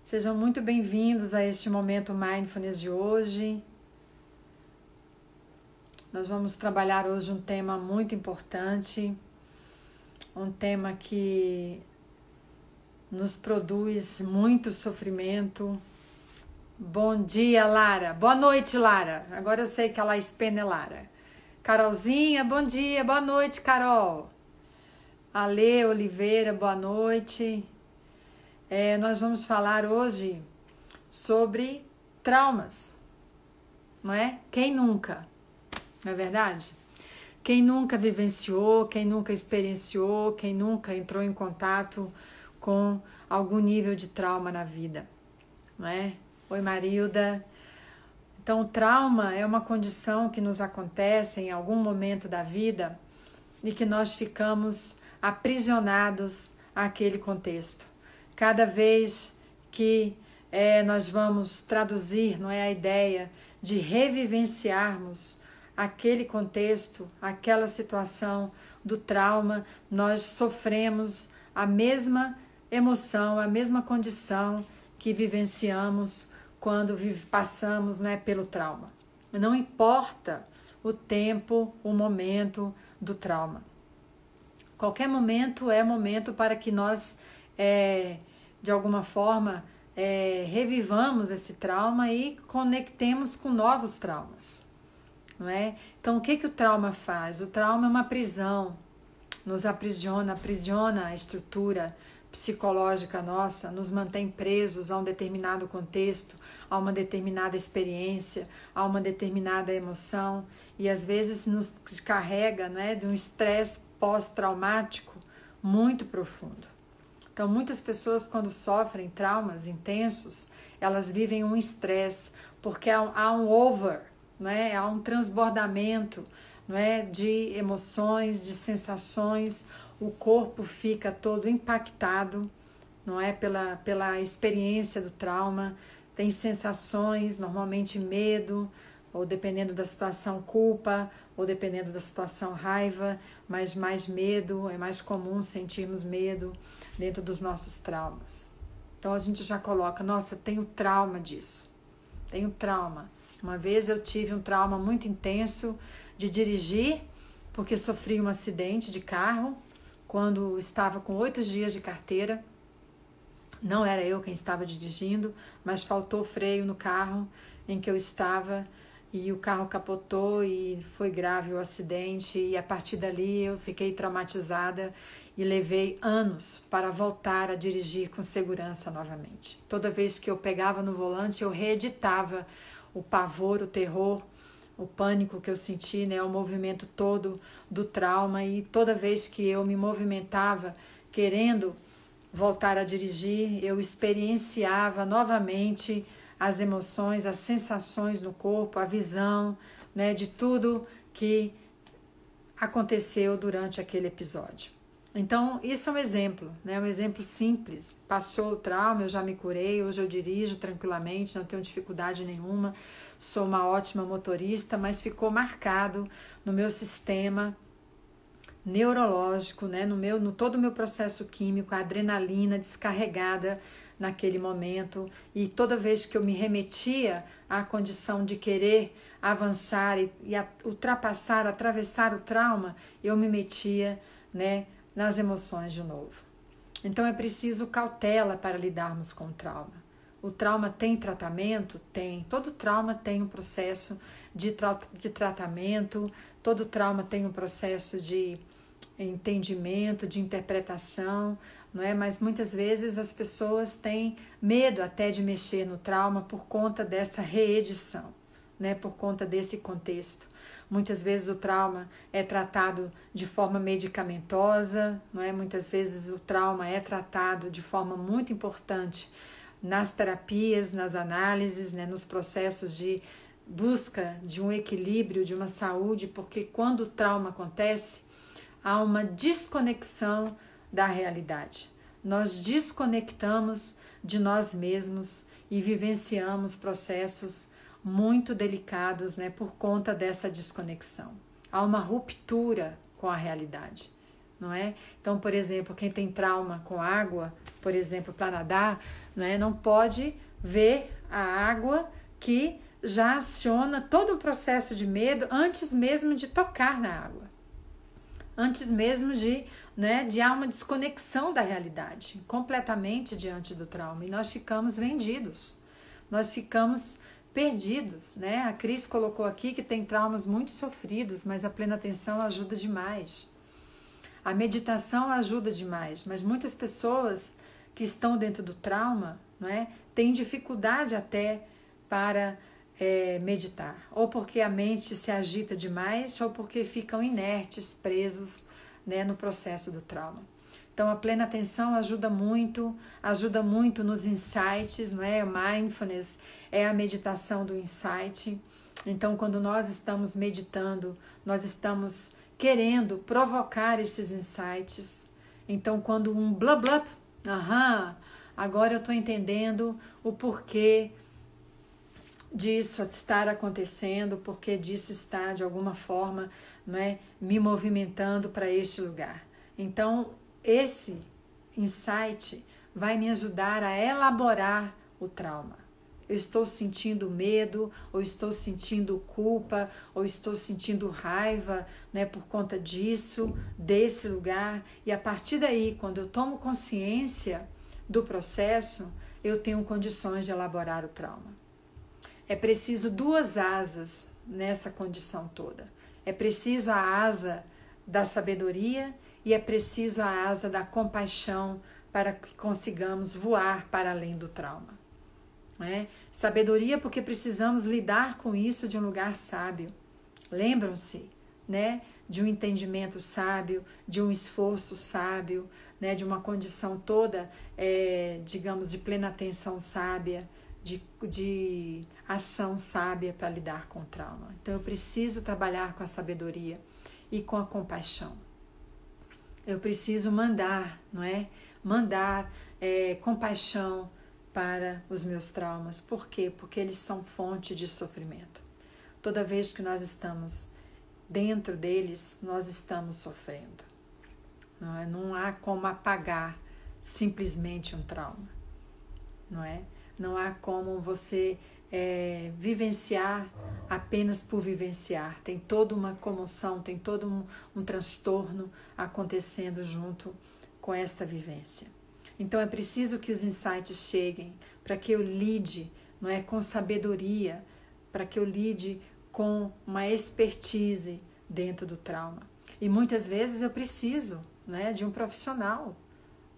Sejam muito bem-vindos a este momento Mindfulness de hoje. Nós vamos trabalhar hoje um tema muito importante, um tema que nos produz muito sofrimento. Bom dia, Lara. Boa noite, Lara. Agora eu sei que a Laís Pena é Lara. Carolzinha, bom dia. Boa noite, Carol. Ale Oliveira, boa noite. Nós vamos falar hoje sobre traumas, não é? Quem nunca, não é verdade? Quem nunca vivenciou, quem nunca experienciou, quem nunca entrou em contato com algum nível de trauma na vida, não é? Oi, Marilda. Então, o trauma é uma condição que nos acontece em algum momento da vida e que nós ficamos aprisionados àquele contexto. Cada vez que nós vamos traduzir, não é, a ideia de revivenciarmos aquele contexto, aquela situação do trauma, nós sofremos a mesma emoção, a mesma condição que vivenciamos quando passamos, né, pelo trauma. Não importa o tempo, o momento do trauma. Qualquer momento é momento para que nós, de alguma forma, revivamos esse trauma e conectemos com novos traumas, não é? Então, o que o trauma faz? O trauma é uma prisão, nos aprisiona a estrutura psicológica nossa, nos mantém presos a um determinado contexto, a uma determinada experiência, a uma determinada emoção e às vezes nos carrega, não é, de um estresse pós-traumático muito profundo. Então, muitas pessoas, quando sofrem traumas intensos, elas vivem um estresse, porque há um over, não é? Há um transbordamento, não é? De emoções, de sensações, o corpo fica todo impactado, não é? Pela experiência do trauma, tem sensações, normalmente medo, ou dependendo da situação culpa, ou dependendo da situação raiva, mas mais medo, é mais comum sentirmos medo dentro dos nossos traumas. Então a gente já coloca, nossa, tenho trauma disso, tenho trauma. Uma vez eu tive um trauma muito intenso de dirigir, porque sofri um acidente de carro, quando estava com 8 dias de carteira. Não era eu quem estava dirigindo, mas faltou freio no carro em que eu estava, e o carro capotou e foi grave o acidente, e a partir dali eu fiquei traumatizada e levei anos para voltar a dirigir com segurança novamente. Toda vez que eu pegava no volante, eu reeditava o pavor, o terror, o pânico que eu senti, né, o movimento todo do trauma, e toda vez que eu me movimentava querendo voltar a dirigir, eu experienciava novamente as emoções, as sensações no corpo, a visão, né, de tudo que aconteceu durante aquele episódio. Então, isso é um exemplo, né, um exemplo simples. Passou o trauma, eu já me curei, hoje eu dirijo tranquilamente, não tenho dificuldade nenhuma, sou uma ótima motorista, mas ficou marcado no meu sistema neurológico, né, no todo o meu processo químico, a adrenalina descarregada naquele momento, e toda vez que eu me remetia à condição de querer avançar e ultrapassar, atravessar o trauma, eu me metia, né, nas emoções de novo. Então é preciso cautela para lidarmos com o trauma. O trauma tem tratamento? Tem. Todo trauma tem um processo de tratamento, todo trauma tem um processo de entendimento, de interpretação, não é? Mas muitas vezes as pessoas têm medo até de mexer no trauma por conta dessa reedição, né? Por conta desse contexto. Muitas vezes o trauma é tratado de forma medicamentosa, não é? Muitas vezes o trauma é tratado de forma muito importante nas terapias, nas análises, né? Nos processos de busca de um equilíbrio, de uma saúde, porque quando o trauma acontece, há uma desconexão da realidade. Nós desconectamos de nós mesmos e vivenciamos processos muito delicados, né, por conta dessa desconexão. Há uma ruptura com a realidade, não é? Então, por exemplo, quem tem trauma com água, por exemplo, para nadar, não pode ver a água que já aciona todo o processo de medo antes mesmo de tocar na água. Antes mesmo de há uma desconexão da realidade, completamente diante do trauma. E nós ficamos vendidos, nós ficamos perdidos, A Cris colocou aqui que tem traumas muito sofridos, mas a plena atenção ajuda demais. A meditação ajuda demais, mas muitas pessoas que estão dentro do trauma, têm dificuldade até para meditar, ou porque a mente se agita demais, ou porque ficam inertes, presos, no processo do trauma. Então, a plena atenção ajuda muito nos insights, O mindfulness é a meditação do insight. Então, quando nós estamos meditando, nós estamos querendo provocar esses insights. Então, quando um blá blá, agora eu estou entendendo o porquê disso estar acontecendo, porque disso está de alguma forma me movimentando para este lugar. Então, esse insight vai me ajudar a elaborar o trauma. Eu estou sentindo medo, ou estou sentindo culpa, ou estou sentindo raiva por conta disso, desse lugar. E a partir daí, quando eu tomo consciência do processo, eu tenho condições de elaborar o trauma. É preciso 2 asas nessa condição toda. É preciso a asa da sabedoria e é preciso a asa da compaixão para que consigamos voar para além do trauma. Sabedoria porque precisamos lidar com isso de um lugar sábio. Lembram-se, de um entendimento sábio, de um esforço sábio, de uma condição toda, digamos, de plena atenção sábia, de ação sábia para lidar com o trauma. Então, eu preciso trabalhar com a sabedoria e com a compaixão. Eu preciso mandar, Mandar compaixão para os meus traumas. Por quê? Porque eles são fonte de sofrimento. Toda vez que nós estamos dentro deles, nós estamos sofrendo. Não há como apagar simplesmente um trauma, Não há como você vivenciar apenas por vivenciar. Tem toda uma comoção, tem todo um transtorno acontecendo junto com esta vivência. Então é preciso que os insights cheguem para que eu lide, com sabedoria, para que eu lide com uma expertise dentro do trauma. E muitas vezes eu preciso, de um profissional.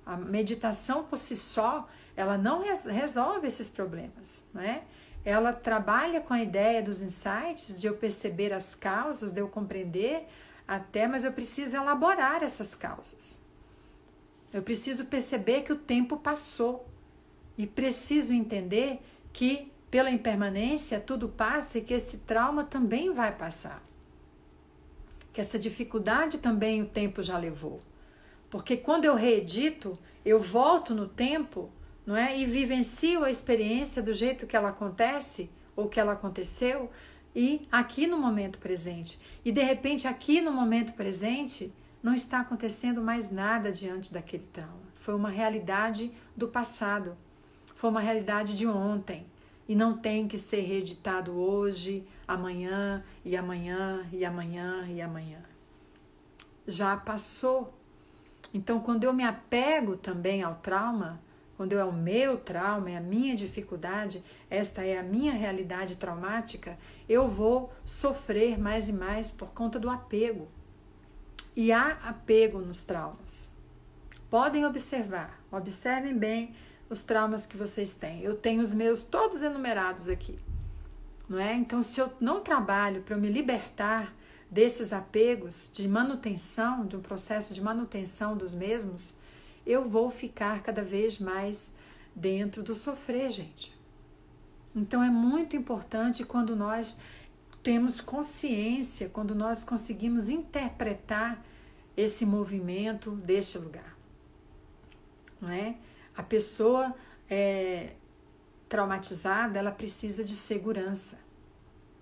A meditação por si só, ela não resolve esses problemas, Ela trabalha com a ideia dos insights, de eu perceber as causas, de eu compreender até, mas eu preciso elaborar essas causas. Eu preciso perceber que o tempo passou e preciso entender que pela impermanência tudo passa e que esse trauma também vai passar. Que essa dificuldade também o tempo já levou. Porque quando eu reedito, eu volto no tempo, e vivencio a experiência do jeito que ela acontece ou que ela aconteceu e aqui no momento presente. E de repente aqui no momento presente não está acontecendo mais nada diante daquele trauma. Foi uma realidade do passado, foi uma realidade de ontem e não tem que ser reeditado hoje, amanhã e amanhã e amanhã e amanhã. Já passou. Então, quando eu me apego também ao trauma, quando é o meu trauma, é a minha dificuldade, esta é a minha realidade traumática, eu vou sofrer mais e mais por conta do apego. E há apego nos traumas. Podem observar, observem bem os traumas que vocês têm. Eu tenho os meus todos enumerados aqui, Então, se eu não trabalho para me libertar desses apegos de manutenção, de um processo de manutenção dos mesmos, eu vou ficar cada vez mais dentro do sofrer, gente. Então é muito importante quando nós temos consciência, quando nós conseguimos interpretar esse movimento deste lugar. A pessoa traumatizada, ela precisa de segurança,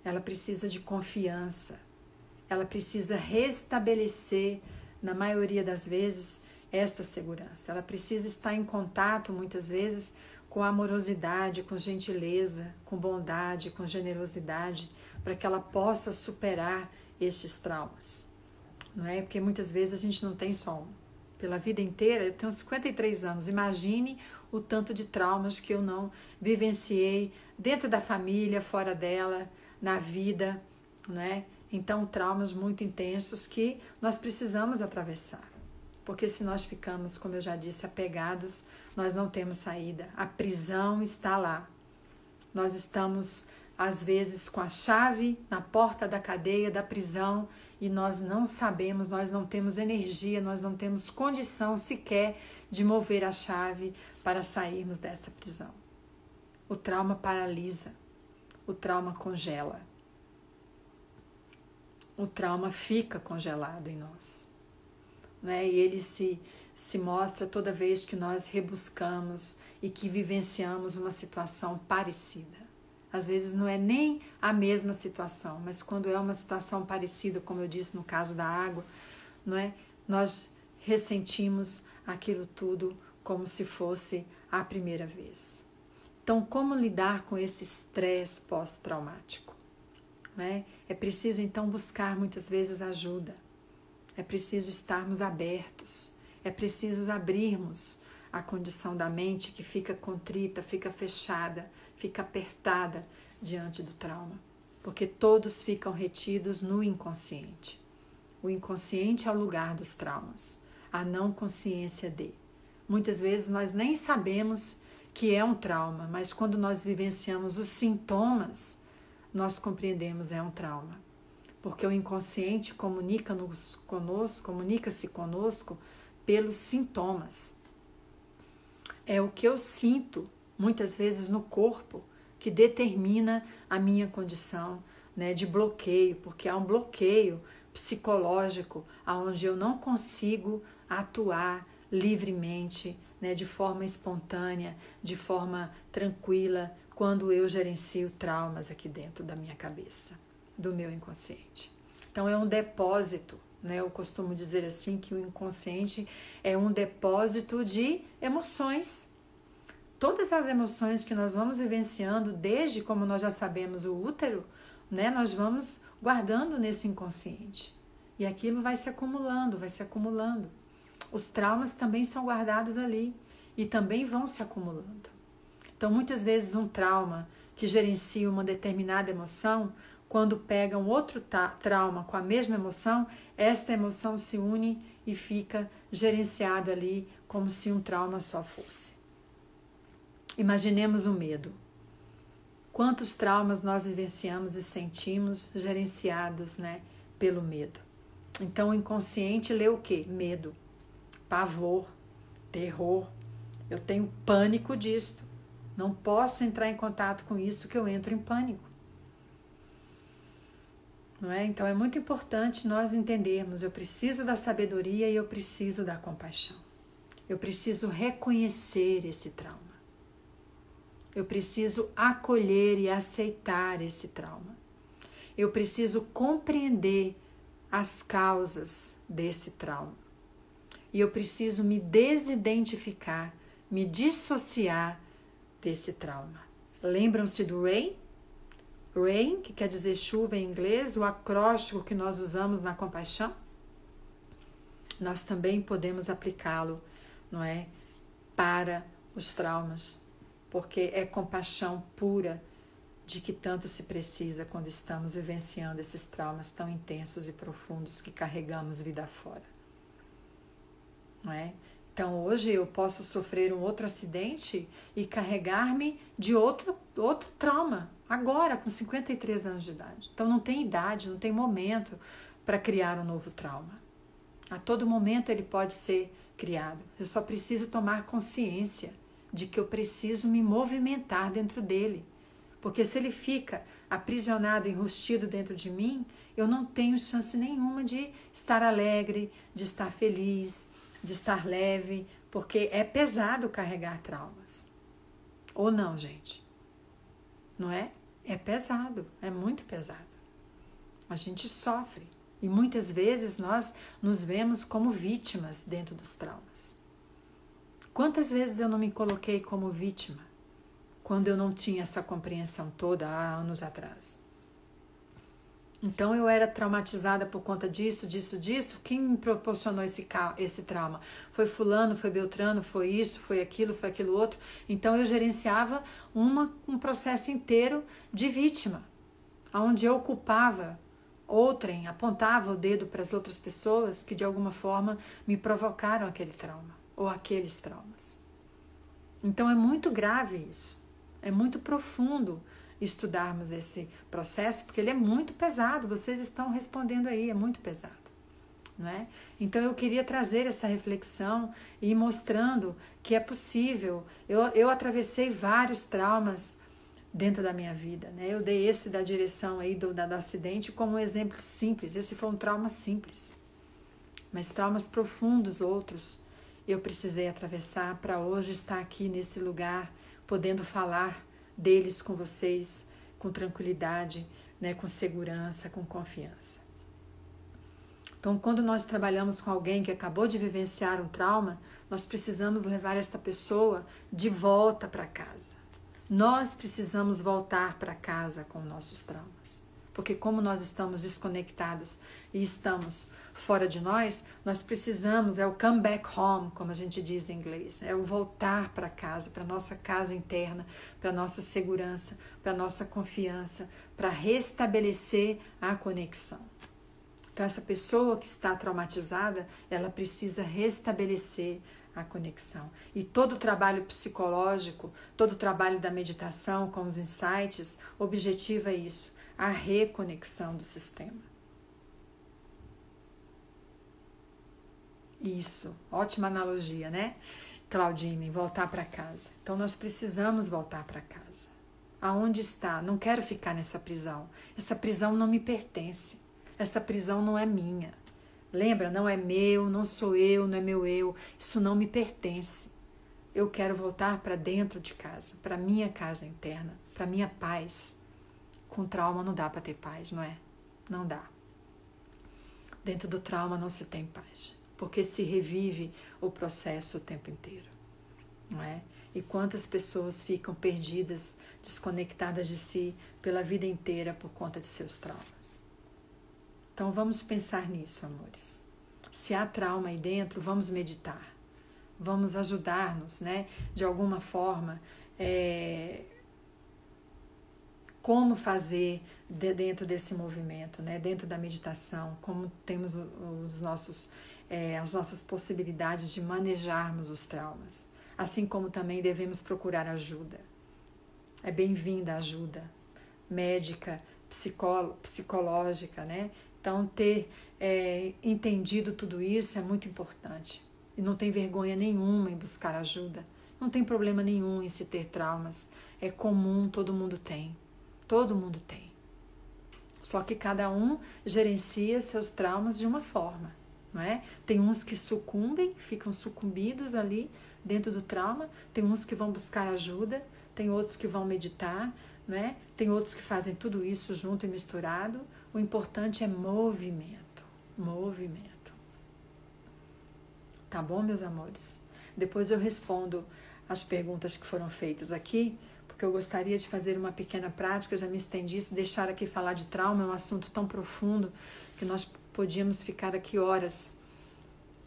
ela precisa de confiança, ela precisa restabelecer na maioria das vezes, esta segurança. Ela precisa estar em contato, muitas vezes, com amorosidade, com gentileza, com bondade, com generosidade, para que ela possa superar estes traumas. Não é? Porque muitas vezes a gente não tem só um. Pela vida inteira, eu tenho 53 anos, imagine o tanto de traumas que eu não vivenciei dentro da família, fora dela, na vida, não é? Então, traumas muito intensos que nós precisamos atravessar. Porque se nós ficamos, como eu já disse, apegados, nós não temos saída. A prisão está lá. Nós estamos, às vezes, com a chave na porta da cadeia, da prisão, e nós não sabemos, nós não temos energia, nós não temos condição sequer de mover a chave para sairmos dessa prisão. O trauma paralisa, o trauma congela. O trauma fica congelado em nós. Né? E ele se mostra toda vez que nós rebuscamos e que vivenciamos uma situação parecida. Às vezes não é nem a mesma situação, mas quando é uma situação parecida, como eu disse no caso da água, não é? Nós ressentimos aquilo tudo como se fosse a primeira vez. Então, como lidar com esse estresse pós-traumático? É preciso, então, buscar muitas vezes ajuda. É preciso estarmos abertos. É preciso abrirmos a condição da mente que fica contrita, fica fechada, fica apertada diante do trauma. Porque todos ficam retidos no inconsciente. O inconsciente é o lugar dos traumas. A não consciência de. Muitas vezes nós nem sabemos que é um trauma, mas quando nós vivenciamos os sintomas, nós compreendemos é um trauma. Porque o inconsciente comunica-se conosco pelos sintomas. É o que eu sinto, muitas vezes no corpo, que determina a minha condição, né, de bloqueio, porque há um bloqueio psicológico onde eu não consigo atuar livremente, né, de forma espontânea, de forma tranquila, quando eu gerencio traumas aqui dentro da minha cabeça, do meu inconsciente. Então é um depósito, né? Eu costumo dizer assim que o inconsciente é um depósito de emoções. Todas as emoções que nós vamos vivenciando, desde como nós já sabemos o útero, né? Nós vamos guardando nesse inconsciente. E aquilo vai se acumulando, vai se acumulando. Os traumas também são guardados ali e também vão se acumulando. Então, muitas vezes um trauma que gerencia uma determinada emoção, quando pega um outro trauma com a mesma emoção, esta emoção se une e fica gerenciado ali como se um trauma só fosse. Imaginemos o medo. Quantos traumas nós vivenciamos e sentimos gerenciados, né, pelo medo? Então, o inconsciente lê o quê? Medo, pavor, terror. Eu tenho pânico disto. Não posso entrar em contato com isso que eu entro em pânico. Não é? Então é muito importante nós entendermos, eu preciso da sabedoria e eu preciso da compaixão. Eu preciso reconhecer esse trauma. Eu preciso acolher e aceitar esse trauma. Eu preciso compreender as causas desse trauma. E eu preciso me desidentificar, me dissociar desse trauma. Lembram-se do RAIN? RAIN, que quer dizer chuva em inglês, o acróstico que nós usamos na compaixão. Nós também podemos aplicá-lo, não é, para os traumas, porque é compaixão pura de que tanto se precisa quando estamos vivenciando esses traumas tão intensos e profundos que carregamos vida fora. Não é? Então, hoje eu posso sofrer um outro acidente e carregar-me de outro trauma, agora, com 53 anos de idade. Então, não tem idade, não tem momento para criar um novo trauma. A todo momento ele pode ser criado. Eu só preciso tomar consciência de que eu preciso me movimentar dentro dele. Porque se ele fica aprisionado, enrustido dentro de mim, eu não tenho chance nenhuma de estar alegre, de estar feliz, de estar leve, porque é pesado carregar traumas. Ou não, gente? Não é? É pesado, é muito pesado. A gente sofre E muitas vezes nós nos vemos como vítimas dentro dos traumas. Quantas vezes eu não me coloquei como vítima quando eu não tinha essa compreensão toda há anos atrás? Então eu era traumatizada por conta disso. Quem me proporcionou esse trauma? Foi fulano, foi beltrano, foi isso, foi aquilo outro. Então eu gerenciava um processo inteiro de vítima, onde eu culpava outrem, apontava o dedo para as outras pessoas que de alguma forma me provocaram aquele trauma ou aqueles traumas. Então é muito grave isso, é muito profundo estudarmos esse processo, porque ele é muito pesado, vocês estão respondendo aí, é muito pesado, não é? Então eu queria trazer essa reflexão e ir mostrando que é possível. Eu atravessei vários traumas dentro da minha vida, né? Eu dei esse da direção aí do acidente como um exemplo simples. Esse foi um trauma simples, mas traumas profundos outros eu precisei atravessar para hoje estar aqui nesse lugar, podendo falar deles com vocês, com tranquilidade, né, com segurança, com confiança. Então, quando nós trabalhamos com alguém que acabou de vivenciar um trauma, nós precisamos levar esta pessoa de volta para casa. Nós precisamos voltar para casa com nossos traumas. Porque como nós estamos desconectados e estamos fora de nós, nós precisamos, é o come back home, como a gente diz em inglês, é o voltar para casa, para nossa casa interna, para nossa segurança, para nossa confiança, para restabelecer a conexão. Então essa pessoa que está traumatizada, ela precisa restabelecer a conexão. E todo o trabalho psicológico, todo o trabalho da meditação com os insights, o objetivo é isso, a reconexão do sistema. Isso, ótima analogia, né, Claudine? Voltar para casa. Então nós precisamos voltar para casa. Aonde está? Não quero ficar nessa prisão. Essa prisão não me pertence. Essa prisão não é minha. Lembra? Não é meu, não sou eu, não é meu eu. Isso não me pertence. Eu quero voltar para dentro de casa, para minha casa interna, para minha paz. Com trauma não dá para ter paz, não é? Não dá. Dentro do trauma não se tem paz, porque se revive o processo o tempo inteiro, não é? E quantas pessoas ficam perdidas, desconectadas de si pela vida inteira por conta de seus traumas. Então vamos pensar nisso, amores. Se há trauma aí dentro, vamos meditar. Vamos ajudar-nos, né? De alguma forma, como fazer dentro desse movimento, né? Dentro da meditação, como temos as nossas possibilidades de manejarmos os traumas. Assim como também devemos procurar ajuda. É bem-vinda a ajuda médica, psicológica, né? Então, ter entendido tudo isso é muito importante. E não tem vergonha nenhuma em buscar ajuda. Não tem problema nenhum em se ter traumas. É comum, todo mundo tem. Todo mundo tem. Só que cada um gerencia seus traumas de uma forma, não é? Tem uns que sucumbem, ficam sucumbidos ali dentro do trauma. Tem uns que vão buscar ajuda. Tem outros que vão meditar, não é? Tem outros que fazem tudo isso junto e misturado. O importante é movimento. Movimento. Tá bom, meus amores? Depois eu respondo as perguntas que foram feitas aqui, porque eu gostaria de fazer uma pequena prática, já me estendi, se deixar aqui falar de trauma, é um assunto tão profundo que nós podíamos ficar aqui horas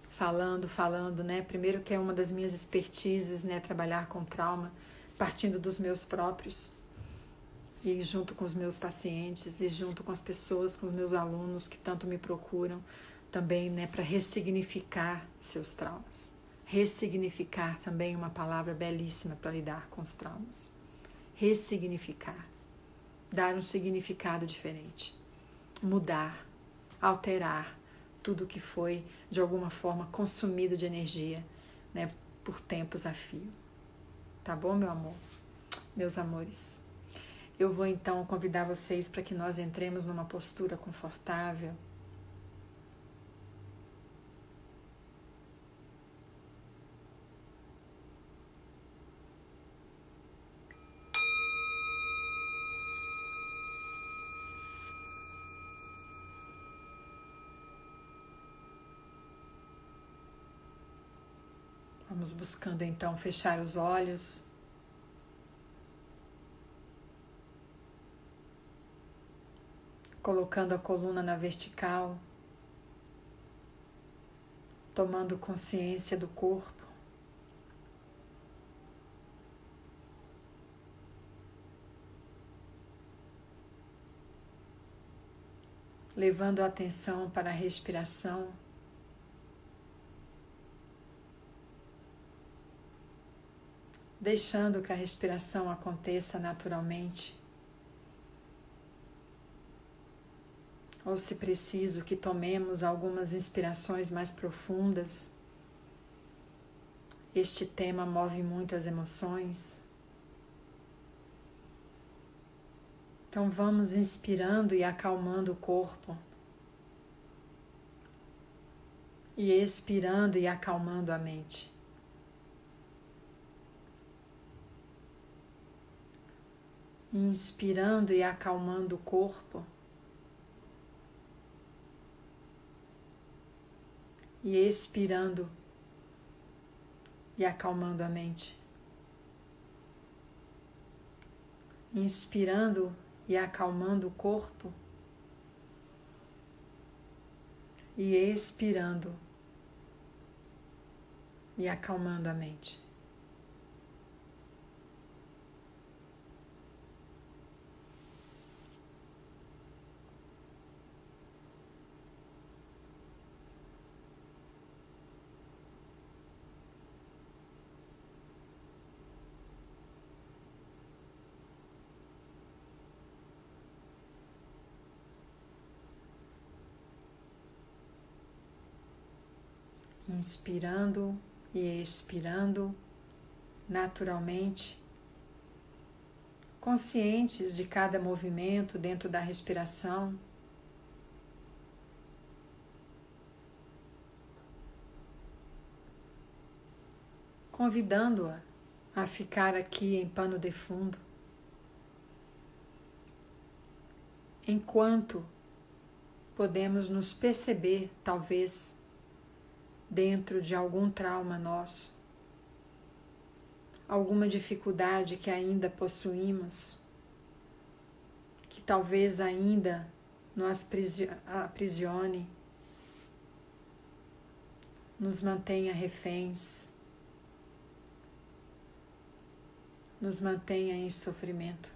falando, né? Primeiro que é uma das minhas expertises, né? Trabalhar com trauma, partindo dos meus próprios, e junto com os meus pacientes, e junto com as pessoas, com os meus alunos que tanto me procuram também, né? Para ressignificar seus traumas. Ressignificar também é uma palavra belíssima para lidar com os traumas. Ressignificar, dar um significado diferente, mudar, alterar tudo que foi de alguma forma consumido de energia, né, por tempos a fio. Tá bom, meu amor? Meus amores, eu vou então convidar vocês para que nós entremos numa postura confortável. Vamos buscando então fechar os olhos. Colocando a coluna na vertical. Tomando consciência do corpo. Levando a atenção para a respiração. Deixando que a respiração aconteça naturalmente. Ou, se preciso, que tomemos algumas inspirações mais profundas. Este tema move muitas emoções. Então vamos inspirando e acalmando o corpo. E expirando e acalmando a mente. Inspirando e acalmando o corpo. E expirando e acalmando a mente. Inspirando e acalmando o corpo. E expirando e acalmando a mente. Inspirando e expirando naturalmente, conscientes de cada movimento dentro da respiração. Convidando-a a ficar aqui em pano de fundo, enquanto podemos nos perceber, talvez, dentro de algum trauma nosso, alguma dificuldade que ainda possuímos, que talvez ainda nos aprisione, nos mantenha reféns, nos mantenha em sofrimento.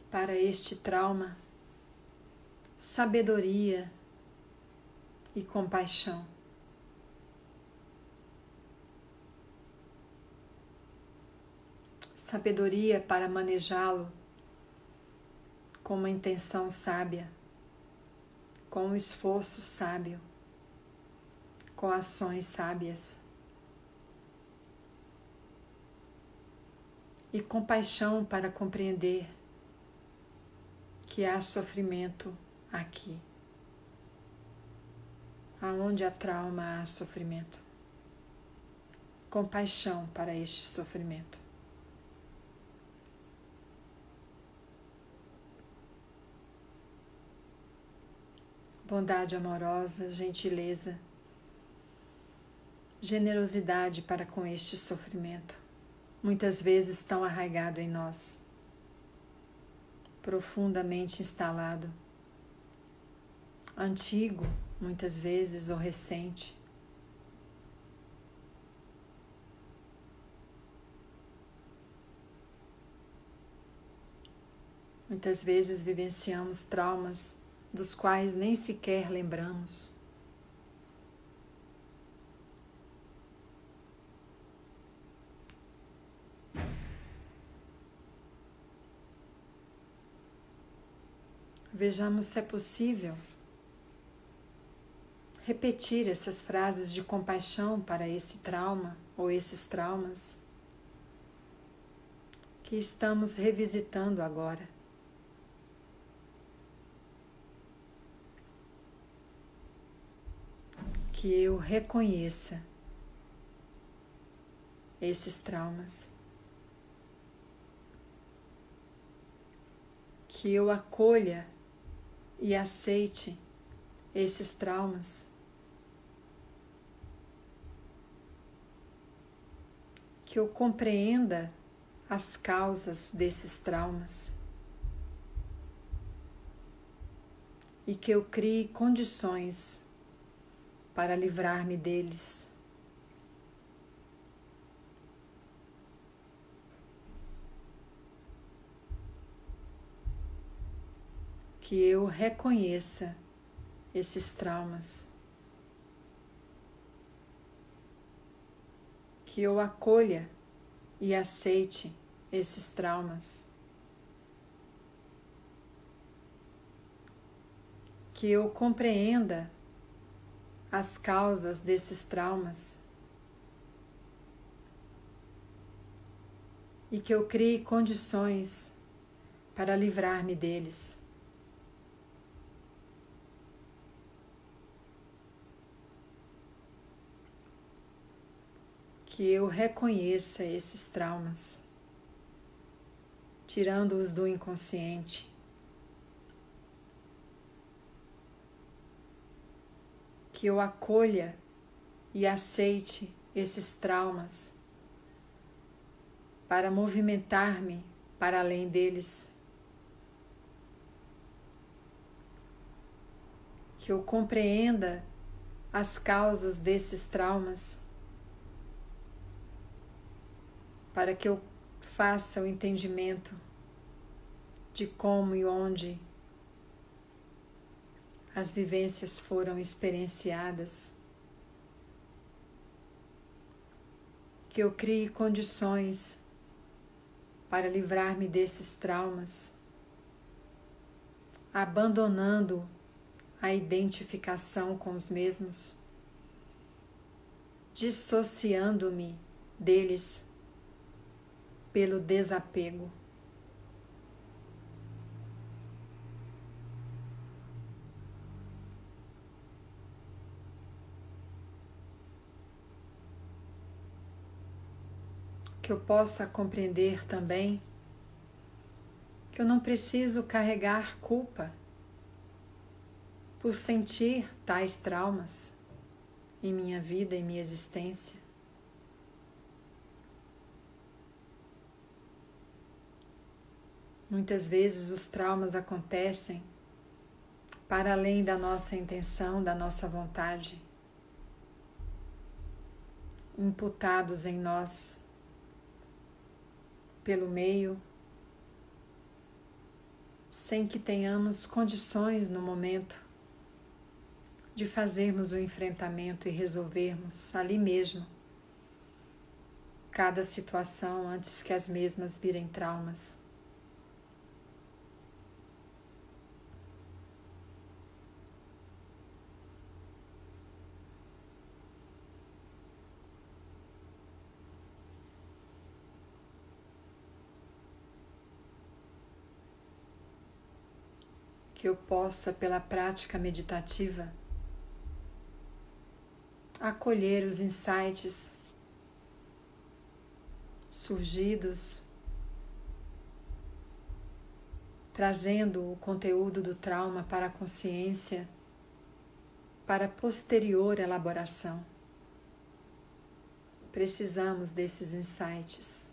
Para este trauma, sabedoria e compaixão. Sabedoria para manejá-lo com uma intenção sábia, com um esforço sábio, com ações sábias. E compaixão para compreender que há sofrimento aqui. Aonde há trauma, há sofrimento. Compaixão para este sofrimento. Bondade amorosa, gentileza, generosidade para com este sofrimento, muitas vezes tão arraigado em nós, profundamente instalado, antigo, muitas vezes, ou recente. Muitas vezes vivenciamos traumas dos quais nem sequer lembramos. Vejamos se é possível repetir essas frases de compaixão para esse trauma ou esses traumas que estamos revisitando agora. Que eu reconheça esses traumas, que eu acolha e aceite esses traumas, que eu compreenda as causas desses traumas e que eu crie condições para livrar-me deles. Que eu reconheça esses traumas. Que eu acolha e aceite esses traumas. Que eu compreenda as causas desses traumas e que eu crie condições para livrar-me deles. Que eu reconheça esses traumas, tirando-os do inconsciente. Que eu acolha e aceite esses traumas para movimentar-me para além deles. Que eu compreenda as causas desses traumas para que eu faça o entendimento de como e onde as vivências foram experienciadas. Que eu crie condições para livrar-me desses traumas, abandonando a identificação com os mesmos, dissociando-me deles pelo desapego. Que eu possa compreender também que eu não preciso carregar culpa por sentir tais traumas em minha vida, em minha existência. Muitas vezes os traumas acontecem para além da nossa intenção, da nossa vontade, imputados em nós pelo meio, sem que tenhamos condições no momento de fazermos o enfrentamento e resolvermos ali mesmo cada situação antes que as mesmas virem traumas. Que eu possa, pela prática meditativa, acolher os insights surgidos, trazendo o conteúdo do trauma para a consciência, para posterior elaboração. Precisamos desses insights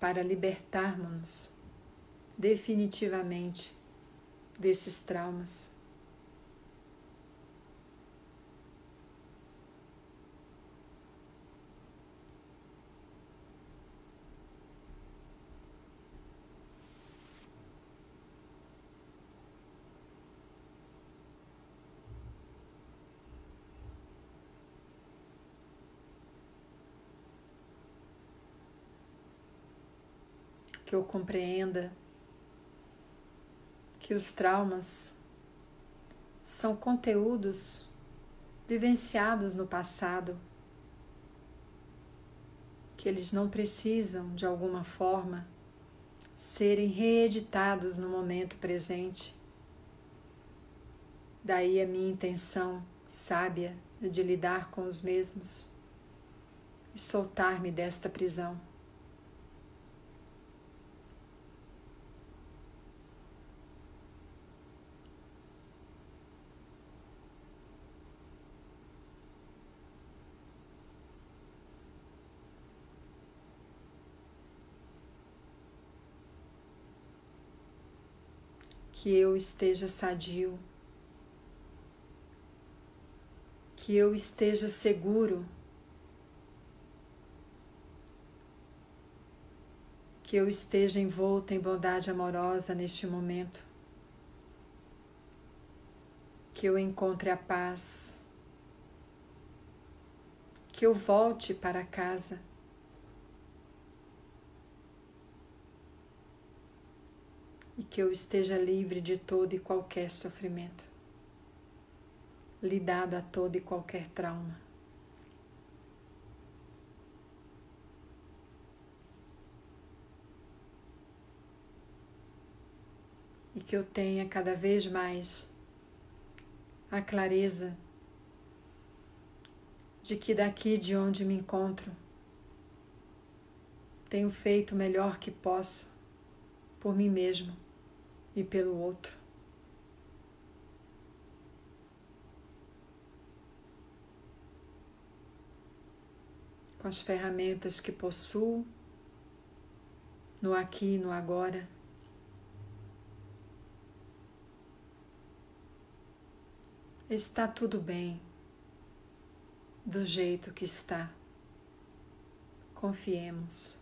para libertarmos-nos definitivamente desses traumas. Que eu compreenda que os traumas são conteúdos vivenciados no passado, que eles não precisam, de alguma forma, serem reeditados no momento presente. Daí a minha intenção sábia de lidar com os mesmos e soltar-me desta prisão. que eu esteja sadio, que eu esteja seguro, que eu esteja envolto em bondade amorosa neste momento, que eu encontre a paz, que eu volte para casa, e que eu esteja livre de todo e qualquer sofrimento, lidado a todo e qualquer trauma. E que eu tenha cada vez mais a clareza de que daqui de onde me encontro, tenho feito o melhor que posso por mim mesmo e pelo outro. Com as ferramentas que possuo, no aqui e no agora. Está tudo bem, do jeito que está. Confiemos.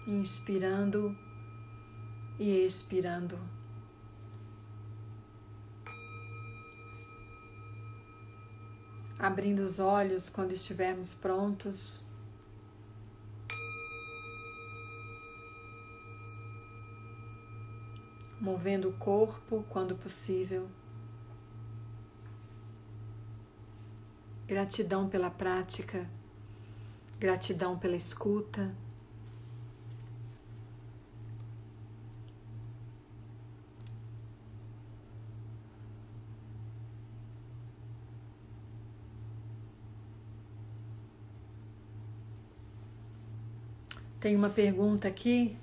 Inspirando e expirando. Abrindo os olhos quando estivermos prontos. Movendo o corpo quando possível. Gratidão pela prática, gratidão pela escuta. Tem uma pergunta aqui,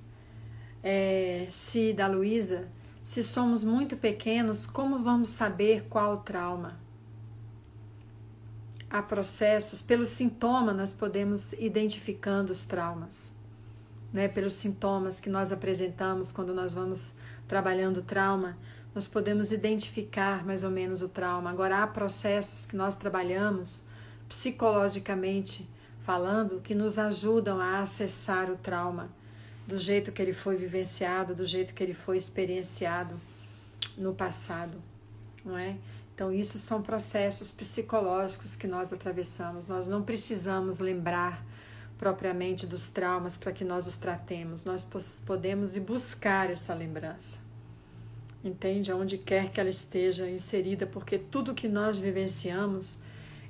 da Luísa. Se somos muito pequenos, como vamos saber qual o trauma? Há processos, pelos sintomas nós podemos identificando os traumas, né? Pelos sintomas que nós apresentamos quando nós vamos trabalhando o trauma, nós podemos identificar mais ou menos o trauma. Agora, há processos que nós trabalhamos psicologicamente falando, que nos ajudam a acessar o trauma do jeito que ele foi vivenciado, do jeito que ele foi experienciado no passado, não é? Então, isso são processos psicológicos que nós atravessamos. Nós não precisamos lembrar propriamente dos traumas para que nós os tratemos. Nós podemos ir buscar essa lembrança, entende? Aonde quer que ela esteja inserida, porque tudo que nós vivenciamos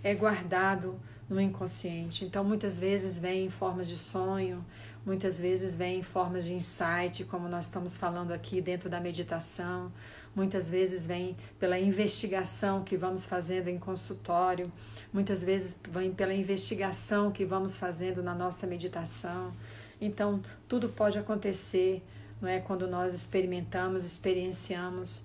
é guardado no inconsciente. Então, muitas vezes vem em formas de sonho, muitas vezes vem em formas de insight, como nós estamos falando aqui dentro da meditação, muitas vezes vem pela investigação que vamos fazendo em consultório, muitas vezes vem pela investigação que vamos fazendo na nossa meditação. Então, tudo pode acontecer, não é? Quando nós experimentamos, experienciamos,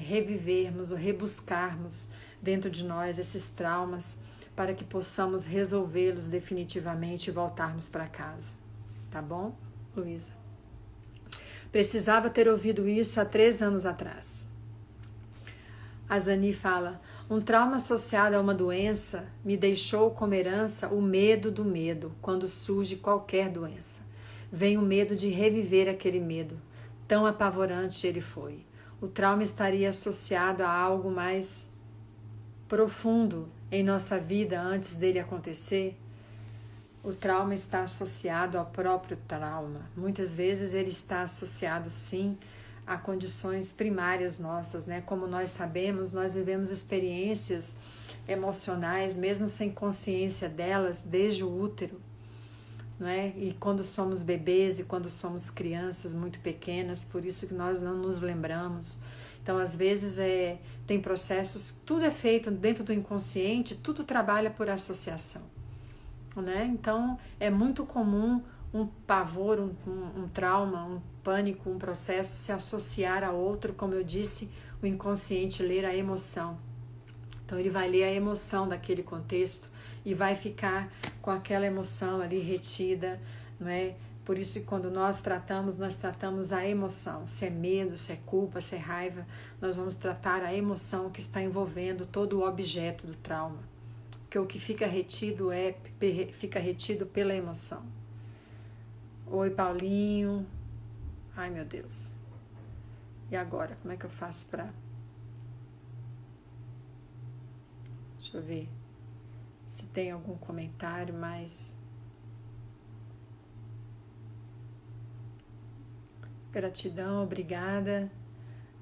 revivermos ou rebuscarmos dentro de nós esses traumas, para que possamos resolvê-los definitivamente e voltarmos para casa. Tá bom, Luísa? Precisava ter ouvido isso há 3 anos atrás. A Zani fala: um trauma associado a uma doença me deixou como herança o medo do medo quando surge qualquer doença. Vem o medo de reviver aquele medo, tão apavorante ele foi. O trauma estaria associado a algo mais profundo em nossa vida antes dele acontecer. O trauma está associado ao próprio trauma. Muitas vezes ele está associado, sim, a condições primárias nossas, né? Como nós sabemos, nós vivemos experiências emocionais, mesmo sem consciência delas, desde o útero, não é? E quando somos bebês e quando somos crianças muito pequenas, por isso que nós não nos lembramos. Então, às vezes, tem processos, tudo é feito dentro do inconsciente, tudo trabalha por associação, né? Então, é muito comum um pavor, um trauma, um pânico, um processo se associar a outro, como eu disse, o inconsciente ler a emoção. Então, ele vai ler a emoção daquele contexto e vai ficar com aquela emoção ali retida, não é? Por isso que quando nós tratamos a emoção. Se é medo, se é culpa, se é raiva, nós vamos tratar a emoção que está envolvendo todo o objeto do trauma. Porque o que fica retido fica retido pela emoção. Oi, Paulinho. Ai, meu Deus. E agora, como é que eu faço para... Deixa eu ver se tem algum comentário mais. Gratidão, obrigada.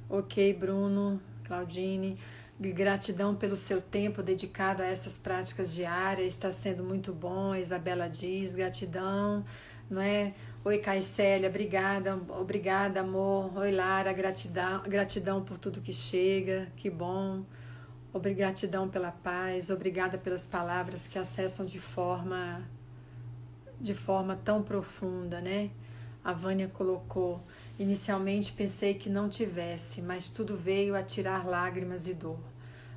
Ok, Bruno, Claudine. Gratidão pelo seu tempo dedicado a essas práticas diárias. Está sendo muito bom. A Isabela diz, gratidão, não é? Oi, Caicélia, obrigada, amor. Oi, Lara, gratidão por tudo que chega, que bom. Gratidão pela paz, obrigada pelas palavras que acessam de forma tão profunda, né? A Vânia colocou, inicialmente pensei que não tivesse, mas tudo veio a tirar lágrimas e dor.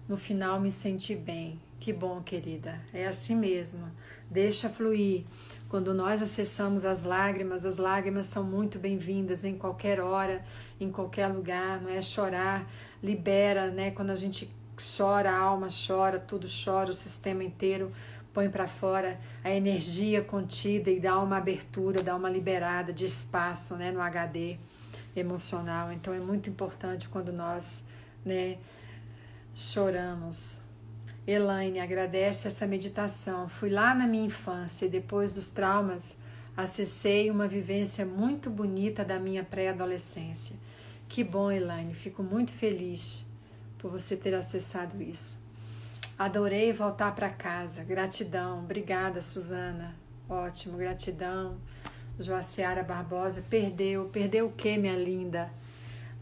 No final me senti bem. Que bom, querida, é assim mesmo, deixa fluir. Quando nós acessamos as lágrimas são muito bem-vindas em qualquer hora, em qualquer lugar, não é? Chorar libera, né? Quando a gente chora, a alma chora, tudo chora, o sistema inteiro põe para fora a energia contida e dá uma abertura, dá uma liberada de espaço, né, no HD emocional. Então é muito importante quando nós, né, choramos. Elaine agradece essa meditação. Fui lá na minha infância e depois dos traumas acessei uma vivência muito bonita da minha pré-adolescência. Que bom, Elaine, fico muito feliz por você ter acessado isso. Adorei voltar para casa. Gratidão. Obrigada, Suzana. Ótimo, gratidão. Joaciara Barbosa. Perdeu o quê, minha linda?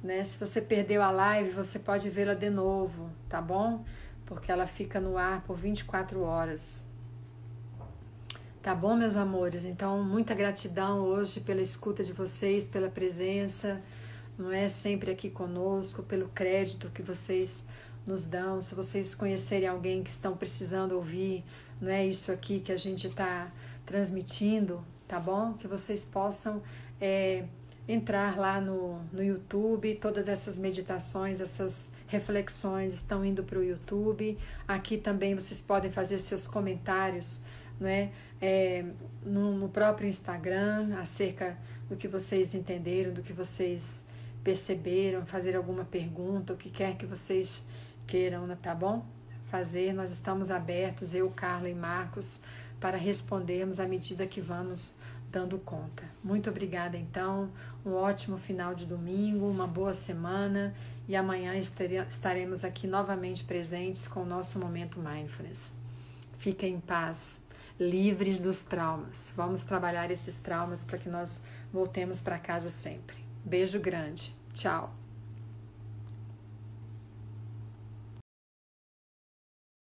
Né? Se você perdeu a live, você pode vê-la de novo, tá bom? Porque ela fica no ar por 24 horas. Tá bom, meus amores? Então, muita gratidão hoje pela escuta de vocês, pela presença, não é? Sempre aqui conosco, pelo crédito que vocês nos dão. Se vocês conhecerem alguém que estão precisando ouvir, não é isso aqui que a gente está transmitindo, tá bom? Que vocês possam entrar lá no YouTube. Todas essas meditações, essas reflexões estão indo para o YouTube. Aqui também vocês podem fazer seus comentários, não é? No próprio Instagram, acerca do que vocês entenderam, do que vocês perceberam, fazer alguma pergunta, o que quer que vocês queiram, tá bom? Fazer, nós estamos abertos, eu, Carla e Marcos, para respondermos à medida que vamos dando conta. Muito obrigada, então, um ótimo final de domingo, uma boa semana e amanhã estaremos aqui novamente presentes com o nosso Momento Mindfulness. Fiquem em paz, livres dos traumas. Vamos trabalhar esses traumas para que nós voltemos para casa sempre. Beijo grande. Tchau.